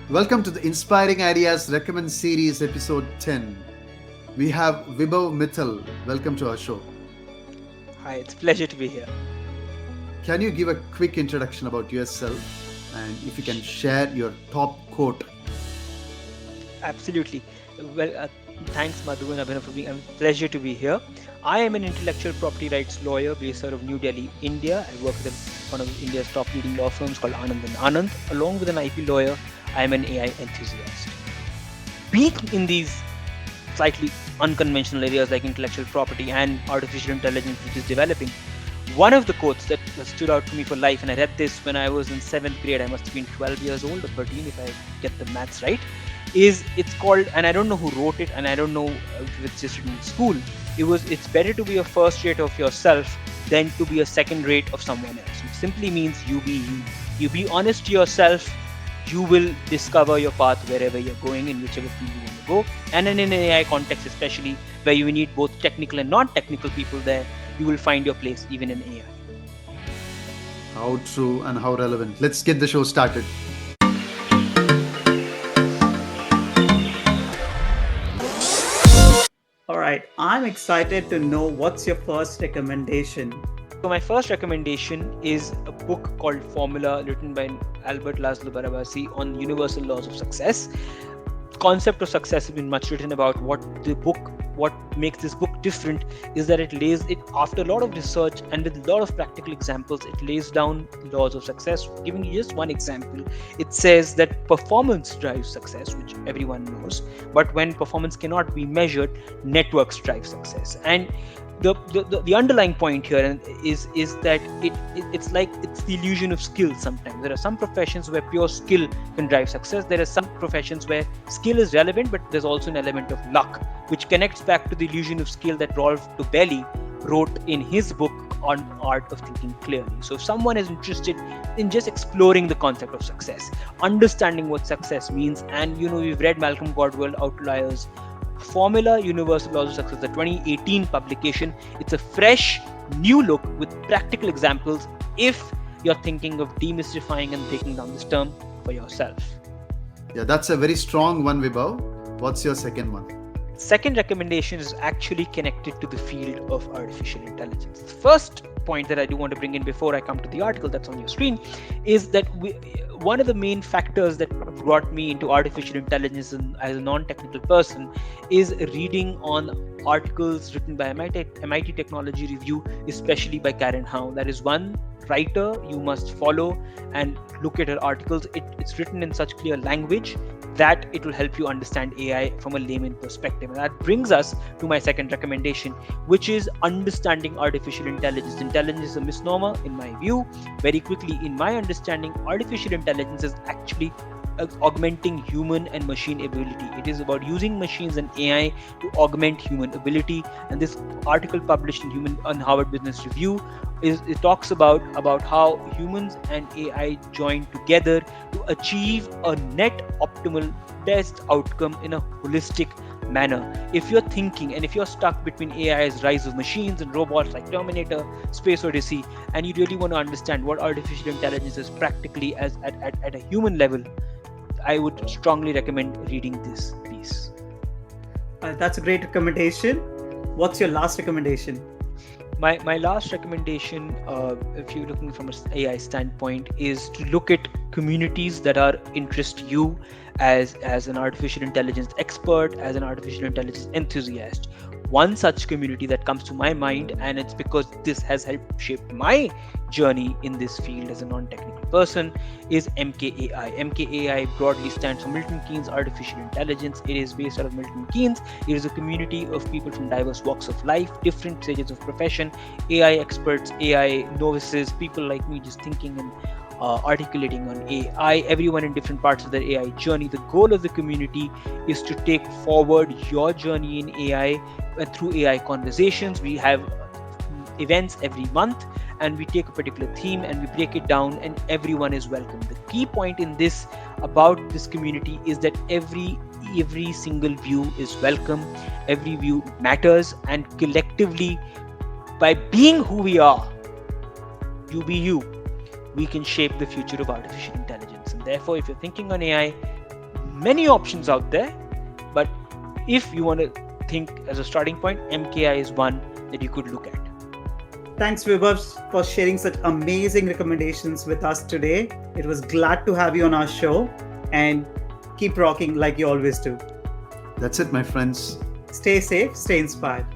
Welcome to the Inspiring Ideas Recommend Series, episode 10. We have Vibhav Mithal. Welcome to our show. Hi, it's a pleasure to be here. Can you give a quick introduction about yourself and if you can share your top quote? Absolutely. Well, thanks, Madhu and Abhinav, for being a pleasure to be here. I am an intellectual property rights lawyer based out of New Delhi, India. I work with one of India's top leading law firms called Anand and Anand. Along with an IP lawyer, I am an AI enthusiast. Being in these slightly unconventional areas like intellectual property and artificial intelligence, which is developing, one of the quotes that stood out to me for life, and I read this when I was in 7th grade, I must have been 12 years old or 13 if I get the maths right, it's called, and I don't know who wrote it, and I don't know if it's just written in school. It's better to be a first rate of yourself than to be a second rate of someone else. Which simply means you be you. You be honest to yourself. You will discover your path wherever you're going, in whichever field you want to go. And in an AI context, especially where you need both technical and non-technical people there, you will find your place even in AI. How true and how relevant. Let's get the show started. All right, I'm excited to know what's your first recommendation. So my first recommendation is a book called Formula, written by Albert Laszlo Barabasi, on universal laws of success. Concept of success has been much written about. What makes this book different is that it lays it, after a lot of research and with a lot of practical examples, it lays down laws of success. Giving you just one example, it says that performance drives success, which everyone knows, but when performance cannot be measured, networks drive success. And the underlying point here is that it's the illusion of skill. Sometimes there are some professions where pure skill can drive success. There are some professions where skill is relevant, but there's also an element of luck, which connects back to the illusion of skill that Rolf Dobelli wrote in his book on art of thinking clearly. So if someone is interested in just exploring the concept of success, understanding what success means, and we've read Malcolm Gladwell Outliers, Formula Universal Laws of Success, the 2018 publication. It's a fresh, new look with practical examples if you're thinking of demystifying and taking down this term for yourself. Yeah, that's a very strong one, Vibhav. What's your second one? Second recommendation is actually connected to the field of artificial intelligence. The first point that I do want to bring in before I come to the article that's on your screen is that one of the main factors that brought me into artificial intelligence as a non-technical person is reading on articles written by MIT Technology Review, especially by Karen Howe. That is one writer you must follow and look at her articles. It's written in such clear language that it will help you understand AI from a layman perspective. And that brings us to my second recommendation, which is understanding artificial intelligence. Intelligence is a misnomer, in my view. Very quickly, in my understanding, artificial intelligence is actually augmenting human and machine ability. It is about using machines and AI to augment human ability. And this article published on Harvard Business Review it talks about how humans and AI join together to achieve a net optimal best outcome in a holistic manner. If you're thinking and if you're stuck between AI's rise of machines and robots like Terminator, Space Odyssey, and you really want to understand what artificial intelligence is practically at a human level, I would strongly recommend reading this piece. That's a great recommendation. What's your last recommendation? My last recommendation, if you're looking from an AI standpoint, is to look at communities that are interest you as an artificial intelligence expert, as an artificial intelligence enthusiast. One such community that comes to my mind, and it's because this has helped shape my journey in this field as a non-technical person, is MKAI. MKAI broadly stands for Milton Keynes Artificial Intelligence. It is based out of Milton Keynes. It is a community of people from diverse walks of life, different stages of profession, AI experts, AI novices, people like me just thinking and articulating on AI, everyone in different parts of their AI journey. The goal of the community is to take forward your journey in AI through AI conversations. We have events every month, and we take a particular theme and we break it down, and everyone is welcome. The key point in this about this community is that every single view is welcome, every view matters, and collectively, by being who we are, you be you, we can shape the future of artificial intelligence. And therefore, if you're thinking on AI, many options out there, but if you want to think as a starting point, MKI is one that you could look at. Thanks, Vibhav, for sharing such amazing recommendations with us today. It was glad to have you on our show, and keep rocking like you always do. That's it, my friends. Stay safe, stay inspired.